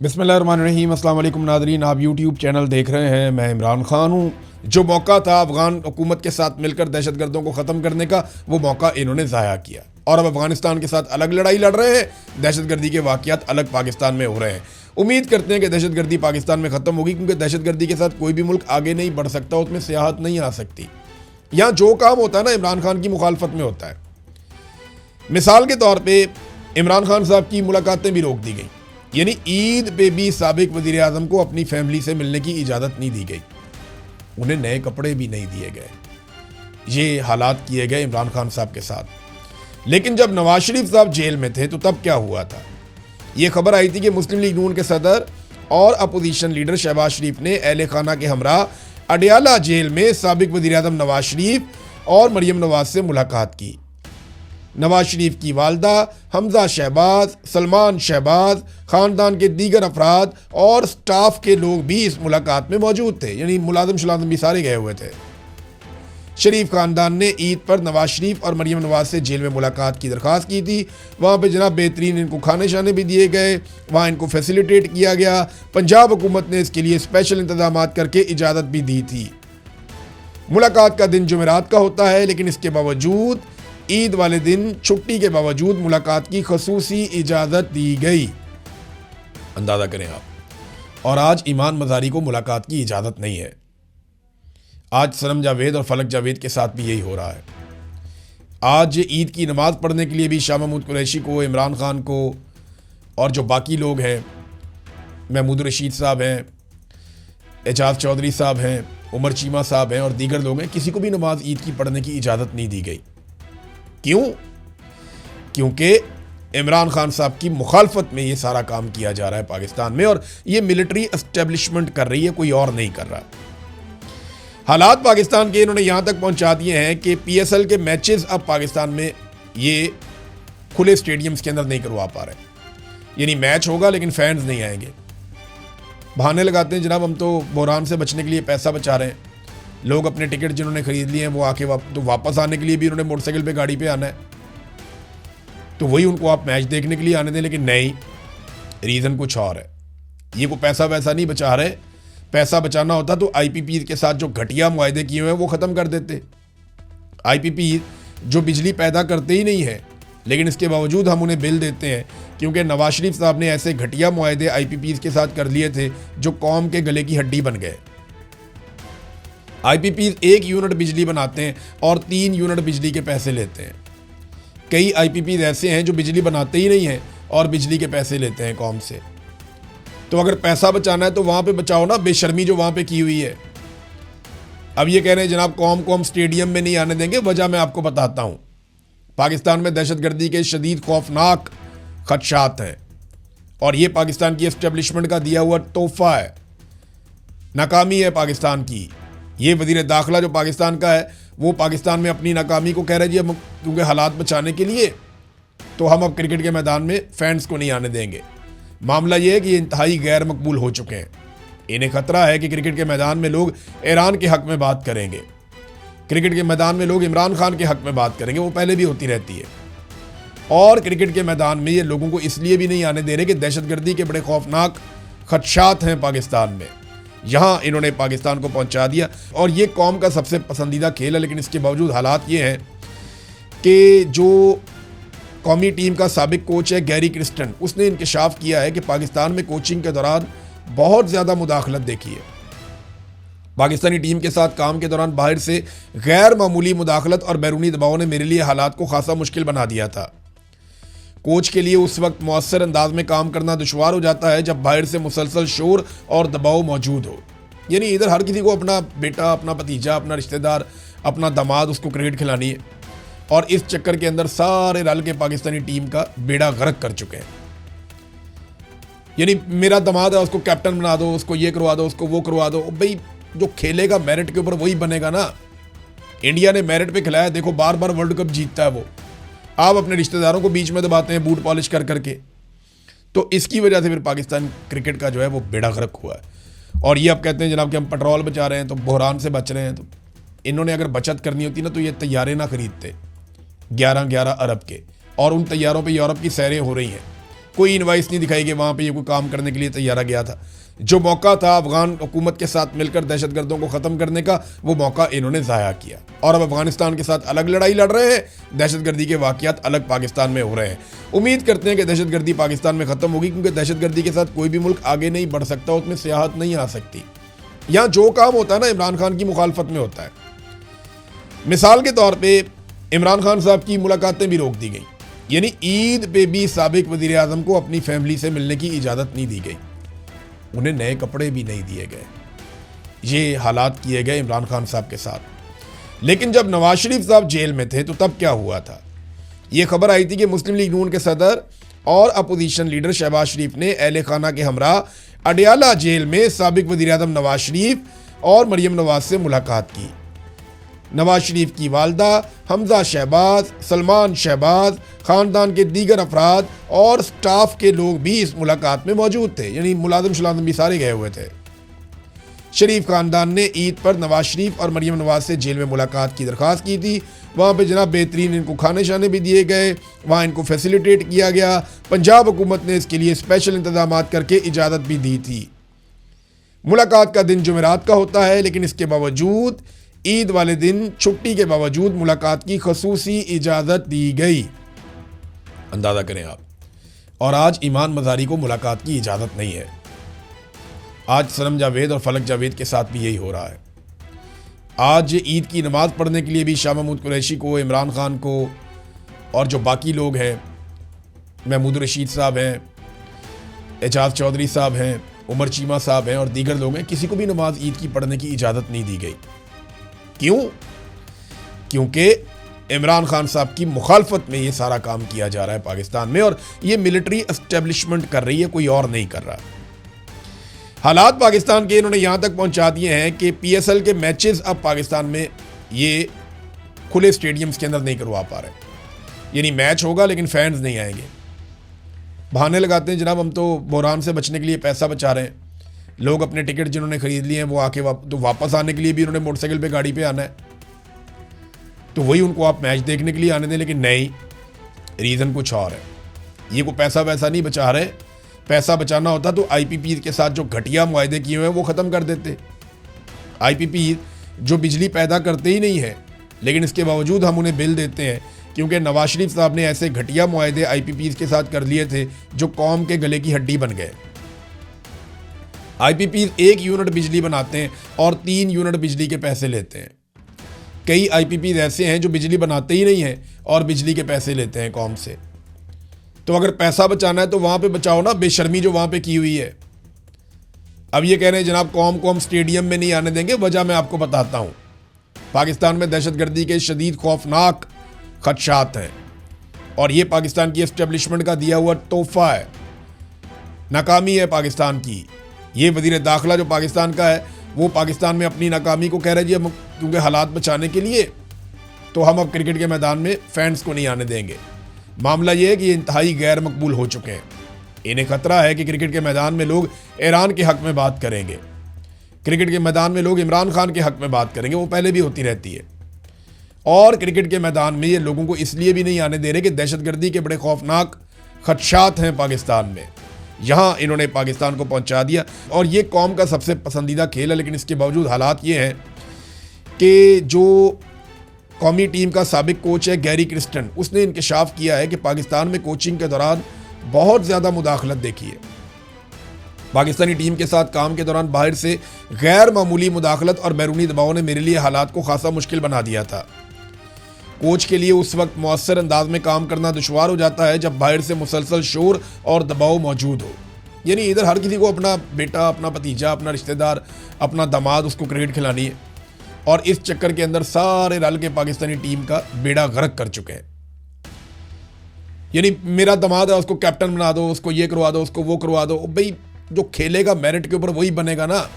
बिस्मिल्लाहिर्रहमानिर्रहीम। अस्सलाम वालेकुम नादरीन, आप यूट्यूब चैनल देख रहे हैं। मैं इमरान खान हूँ। जो मौका था अफगान हुकूमत के साथ मिलकर दहशतगर्दों को ख़त्म करने का, वो मौका इन्होंने ज़ाया किया और अब अफगानिस्तान के साथ अलग लड़ाई लड़ रहे हैं। दहशतगर्दी के वाक़यात अलग पाकिस्तान में हो रहे हैं। उम्मीद करते हैं कि दहशतगर्दी पाकिस्तान में ख़त्म होगी, क्योंकि दहशतगर्दी के साथ कोई भी मुल्क आगे नहीं बढ़ सकता, उसमें सियाहत नहीं आ सकती। यहाँ जो काम होता है ना, इमरान खान की मुखालफत में होता है। मिसाल के तौर पर इमरान खान साहब की मुलाकातें भी रोक दी गई, यानी ईद पे भी साबिक वज़ीर आज़म को अपनी फैमिली से मिलने की इजाज़त नहीं दी गई, उन्हें नए कपड़े भी नहीं दिए गए। ये हालात किए गए इमरान खान साहब के साथ। लेकिन जब नवाज शरीफ साहब जेल में थे तो तब क्या हुआ था? ये खबर आई थी कि मुस्लिम लीग नून के सदर और अपोजिशन लीडर शहबाज शरीफ ने अहले खाना के हमरा अडयाला जेल में साबिक वज़ीर आज़म नवाज शरीफ और मरियम नवाज से मुलाकात की। नवाज शरीफ की वालदा, हमजा शहबाज, सलमान शहबाज, ख़ानदान के दीगर अफराद और स्टाफ के लोग भी इस मुलाकात में मौजूद थे, यानी मुलाजिम शुलाजिम भी सारे गए हुए थे। शरीफ ख़ानदान ने ईद पर नवाज शरीफ और मरियम नवाज से जेल में मुलाकात की दरख्वास्त की थी। वहाँ पे जनाब बेहतरीन इनको खाने शाने भी दिए गए, वहाँ इनको फैसिलिटेट किया गया। पंजाब हुकूमत ने इसके लिए स्पेशल इंतजाम करके इजाज़त भी दी थी। मुलाकात का दिन जुमेरात का होता है, लेकिन इसके बावजूद ईद वाले दिन छुट्टी के बावजूद मुलाकात की खसूसी इजाज़त दी गई। अंदाज़ा करें आप। और आज ईमान मज़ारी को मुलाकात की इजाज़त नहीं है। आज सनम जावेद और फलक जावेद के साथ भी यही हो रहा है। आज ईद की नमाज़ पढ़ने के लिए भी शाह महमूद कुरैशी को, इमरान खान को और जो बाकी लोग हैं, महमूद रशीद साहब हैं, एजाज चौधरी साहब हैं, उमर चीमा साहब हैं और दीगर लोग हैं, किसी को भी नमाज ईद की पढ़ने की इजाज़त नहीं दी गई। क्यों? क्योंकि इमरान खान साहब की मुखालफत में ये सारा काम किया जा रहा है पाकिस्तान में, और ये मिलिट्री एस्टेब्लिशमेंट कर रही है, कोई और नहीं कर रहा। हालात पाकिस्तान के इन्होंने यहाँ तक पहुँचा दिए हैं कि PSL के मैचेस अब पाकिस्तान में ये खुले स्टेडियम्स के अंदर नहीं करवा पा रहे। यानी मैच होगा लेकिन फैंस नहीं आएंगे। बहाने लगाते हैं जनाब हम तो बहरान से बचने के लिए पैसा बचा रहे हैं। लोग अपने टिकट जिन्होंने ख़रीद लिए हैं वो आके तो वापस आने के लिए भी उन्होंने मोटरसाइकिल पे गाड़ी पे आना है, तो वही उनको आप मैच देखने के लिए आने दें। लेकिन नहीं, रीज़न कुछ और है। ये को पैसा वैसा नहीं बचा रहे। पैसा बचाना होता तो IPP के साथ जो घटिया मुआहदे किए हुए हैं वो ख़त्म कर देते। IPP जो बिजली पैदा करते ही नहीं है, लेकिन इसके बावजूद हम उन्हें बिल देते हैं, क्योंकि नवाज शरीफ साहब ने ऐसे घटिया मुआहदे IPP के साथ कर लिए थे जो कौम के गले की हड्डी बन गए। IPP 1 यूनिट बिजली बनाते हैं और 3 यूनिट बिजली के पैसे लेते हैं। कई IPP ऐसे हैं जो बिजली बनाते ही नहीं हैं और बिजली के पैसे लेते हैं कौम से। तो अगर पैसा बचाना है तो वहाँ पे बचाओ ना, बेशर्मी जो वहाँ पे की हुई है। अब ये कह रहे हैं जनाब कौम को हम स्टेडियम में नहीं आने देंगे। वजह मैं आपको बताता हूँ। पाकिस्तान में दहशतगर्दी के शदीद खौफनाक खदशात हैं और ये पाकिस्तान की एस्टेब्लिशमेंट का दिया हुआ तोहफा है। नाकामी है पाकिस्तान की। ये वज़ीर दाखिला जो पाकिस्तान का है वो पाकिस्तान में अपनी नाकामी को कह रहे हैं जी हम, क्योंकि हालात बचाने के लिए तो हम अब क्रिकेट के मैदान में फैंस को नहीं आने देंगे। मामला ये है कि ये इंतहाई गैर मकबूल हो चुके हैं। इन्हें खतरा है कि क्रिकेट के मैदान में लोग ईरान के हक़ में बात करेंगे, क्रिकेट के मैदान में लोग इमरान खान के हक़ में बात करेंगे, वो पहले भी होती रहती है। और क्रिकेट के मैदान में ये लोगों को इसलिए भी नहीं आने दे रहे कि दहशतगर्दी के बड़े खौफनाक खदशात हैं पाकिस्तान में। यहाँ इन्होंने पाकिस्तान को पहुँचा दिया और ये कौम का सबसे पसंदीदा खेल है। लेकिन इसके बावजूद हालात ये हैं कि जो कौमी टीम का साबिक कोच है गैरी क्रिस्टन, उसने इंकशाफ किया है कि पाकिस्तान में कोचिंग के दौरान बहुत ज़्यादा मुदाखलत देखी है। पाकिस्तानी टीम के साथ काम के दौरान बाहर से गैर मामूली मुदाखलत और बैरूनी दबाव ने मेरे लिए हालात को खासा मुश्किल बना दिया था। कोच के लिए उस वक्त मौसर अंदाज में काम करना दुश्वार हो जाता है जब बाहर से मुसलसल शोर और दबाव मौजूद हो। यानी इधर हर किसी को अपना बेटा, अपना भतीजा, अपना रिश्तेदार, अपना दामाद उसको क्रिकेट खिलानी है, और इस चक्कर के अंदर सारे रल के पाकिस्तानी टीम का बेड़ा गर्क कर चुके हैं। यानी मेरा दामाद है उसको कैप्टन बना दो, उसको ये करवा दो, उसको वो करवा दो। भाई जो खेलेगा मेरिट के ऊपर वही बनेगा ना। इंडिया ने मेरिट पे खिलाया, देखो बार बार वर्ल्ड कप जीतता है वो। आप अपने रिश्तेदारों को बीच में दबाते हैं बूट पॉलिश कर करके। तो इसकी वजह से फिर पाकिस्तान क्रिकेट का जो है वो बेड़ा गर्क हुआ है। और ये अब कहते हैं जनाब कि हम पेट्रोल बचा रहे हैं तो बहरान से बच रहे हैं। तो इन्होंने अगर बचत करनी होती ना तो ये तैयारे ना खरीदते 11-11 अरब के, और उन तैयारों पे यूरोप की सैरें हो रही हैं। कोई इनवाइस नहीं दिखाई कि वहाँ पे ये कोई काम करने के लिए तैयारा गया था। जो मौका था अफगान हुकूमत के साथ मिलकर दहशतगर्दों को ख़त्म करने का, वो मौका इन्होंने ज़ाया किया और अब अफगानिस्तान के साथ अलग लड़ाई लड़ रहे हैं। दहशतगर्दी के वाक़यात अलग पाकिस्तान में हो रहे हैं। उम्मीद करते हैं कि दहशतगर्दी पाकिस्तान में ख़त्म होगी, क्योंकि दहशतगर्दी के साथ कोई भी मुल्क आगे नहीं बढ़ सकता, उसमें सियाहत नहीं आ सकती। यहाँ जो काम होता है ना, इमरान खान की मुखालफत में होता है। मिसाल के तौर पे इमरान खान साहब की मुलाकातें भी रोक दी गई, यानी ईद पे भी साबिक वज़ीर आज़म को अपनी फैमिली से मिलने की इजाज़त नहीं दी गई, उन्हें नए कपड़े भी नहीं दिए गए। ये हालात किए गए इमरान खान साहब के साथ। लेकिन जब नवाज शरीफ साहब जेल में थे तो तब क्या हुआ था? ये खबर आई थी कि मुस्लिम लीग नून के सदर और अपोजिशन लीडर शहबाज शरीफ ने अहले खाना के हमरा अडियाला जेल में साबिक वज़ीर आज़म नवाज शरीफ और मरियम नवाज से मुलाकात की। नवाज शरीफ की वालदा, हमजा शहबाज, सलमान शहबाज, ख़ानदान के दीगर अफराद और स्टाफ के लोग भी इस मुलाकात में मौजूद थे, यानी मुलाजिम शुलाजिम भी सारे गए हुए थे। शरीफ ख़ानदान ने ईद पर नवाज शरीफ और मरियम नवाज से जेल में मुलाकात की दरख्वास्त की थी। वहाँ पे जनाब बेहतरीन इनको खाने शाने भी दिए गए, वहाँ इनको फैसिलिटेट किया गया। पंजाब हुकूमत ने इसके लिए स्पेशल इंतजाम करके इजाज़त भी दी थी। मुलाकात का दिन जुमेरात का होता है, लेकिन इसके बावजूद ईद वाले दिन छुट्टी के बावजूद मुलाकात की खसूसी इजाज़त दी गई। अंदाज़ा करें आप। और आज ईमान मज़ारी को मुलाकात की इजाज़त नहीं है। आज सनम जावेद और फलक जावेद के साथ भी यही हो रहा है। आज ईद की नमाज़ पढ़ने के लिए भी शाह महमूद कुरैशी को, इमरान खान को और जो बाकी लोग हैं, महमूद रशीद साहब हैं, एजाज चौधरी साहब हैं, उमर चीमा साहब हैं और दीगर लोग हैं, किसी को भी नमाज ईद की पढ़ने की इजाज़त नहीं दी गई। क्यों? क्योंकि इमरान खान साहब की मुखालफत में ये सारा काम किया जा रहा है पाकिस्तान में, और ये मिलिट्री एस्टेब्लिशमेंट कर रही है, कोई और नहीं कर रहा। हालात पाकिस्तान के इन्होंने यहाँ तक पहुँचा दिए हैं कि PSL के मैचेस अब पाकिस्तान में ये खुले स्टेडियम्स के अंदर नहीं करवा पा रहे, यानी मैच होगा लेकिन फैंस नहीं आएंगे। बहाने लगाते हैं जनाब हम तो बहरान से बचने के लिए पैसा बचा रहे हैं। लोग अपने टिकट जिन्होंने ख़रीद लिए हैं वो आके तो वापस आने के लिए भी उन्होंने मोटरसाइकिल पे गाड़ी पे आना है, तो वही उनको आप मैच देखने के लिए आने दें। लेकिन नहीं, रीज़न कुछ और है। ये को पैसा वैसा नहीं बचा रहे। पैसा बचाना होता तो IPP के साथ जो घटिया मुआहदे किए हुए हैं वो ख़त्म कर देते। IPP जो बिजली पैदा करते ही नहीं है, लेकिन इसके बावजूद हम उन्हें बिल देते हैं, क्योंकि नवाज शरीफ साहब ने ऐसे घटिया मुआहदे IPP के साथ कर लिए थे जो कौम के गले की हड्डी बन गए। IPP 1 यूनिट बिजली बनाते हैं और 3 यूनिट बिजली के पैसे लेते हैं। कई IPP ऐसे हैं जो बिजली बनाते ही नहीं हैं और बिजली के पैसे लेते हैं कौम से। तो अगर पैसा बचाना है तो वहाँ पे बचाओ ना, बेशर्मी जो वहाँ पे की हुई है। अब ये कह रहे हैं जनाब कौम को हम स्टेडियम में नहीं आने देंगे। वजह मैं आपको बताता हूँ। पाकिस्तान में दहशतगर्दी के शदीद खौफनाक खदशात हैं और ये पाकिस्तान की एस्टेब्लिशमेंट का दिया हुआ तोहफा है, नाकामी है पाकिस्तान की। ये वज़ीर दाखिला जो पाकिस्तान का है वो पाकिस्तान में अपनी नाकामी को कह रहे जी हम क्योंकि हालात बचाने के लिए तो हम अब क्रिकेट के मैदान में फैंस को नहीं आने देंगे। मामला ये है कि ये इंतहाई गैर मकबूल हो चुके हैं। इन्हें खतरा है कि क्रिकेट के मैदान में लोग ईरान के हक़ में बात करेंगे, क्रिकेट के मैदान में लोग इमरान खान के हक़ में बात करेंगे, वो पहले भी होती रहती है। और क्रिकेट के मैदान में ये लोगों को इसलिए भी नहीं आने दे रहे कि दहशतगर्दी के बड़े खौफनाक खदशात हैं पाकिस्तान में। यहाँ इन्होंने पाकिस्तान को पहुँचा दिया और ये कौम का सबसे पसंदीदा खेल है। लेकिन इसके बावजूद हालात ये हैं कि जो कौमी टीम का साबिक कोच है गैरी क्रिस्टन, उसने इंकशाफ किया है कि पाकिस्तान में कोचिंग के दौरान बहुत ज़्यादा मुदाखलत देखी है। पाकिस्तानी टीम के साथ काम के दौरान बाहर से गैर मामूली मुदाखलत और बैरूनी दबाव ने मेरे लिए हालात को खासा मुश्किल बना दिया था। कोच के लिए उस वक्त मौसर अंदाज में काम करना दुश्वार हो जाता है जब बाहर से मुसलसल शोर और दबाव मौजूद हो। यानी इधर हर किसी को अपना बेटा, अपना भतीजा, अपना रिश्तेदार, अपना दामाद उसको क्रिकेट खिलानी है और इस चक्कर के अंदर सारे रल के पाकिस्तानी टीम का बेड़ा गर्क कर चुके हैं। यानी मेरा दामाद है उसको कैप्टन बना दो, उसको ये करवा दो, उसको वो करवा दो। भाई जो खेलेगा मेरिट के ऊपर वही बनेगा ना।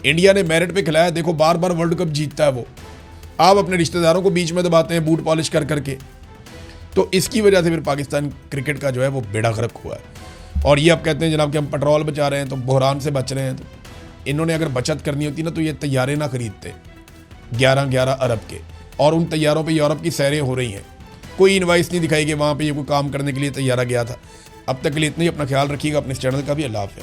इंडिया ने मेरिट पे खिलाया, देखो बार बार वर्ल्ड कप जीतता है वो। आप अपने रिश्तेदारों को बीच में दबाते हैं बूट पॉलिश कर करके। तो इसकी वजह से फिर पाकिस्तान क्रिकेट का जो है वो बेड़ा गर्क हुआ है। और ये अब कहते हैं जनाब कि हम पेट्रोल बचा रहे हैं तो बहरान से बच रहे हैं। तो इन्होंने अगर बचत करनी होती ना तो ये तैयारे ना खरीदते 11-11 अरब के, और उन तैयारों पे यूरोप की सैरें हो रही हैं। कोई इनवाइस नहीं दिखाई कि वहाँ पे ये कोई काम करने के लिए तैयारा गया था। अब तक के लिए इतना ही। अपना ख्याल रखिएगा, अपने इस चैनल का भी। अल्लाह हाफ़िज़।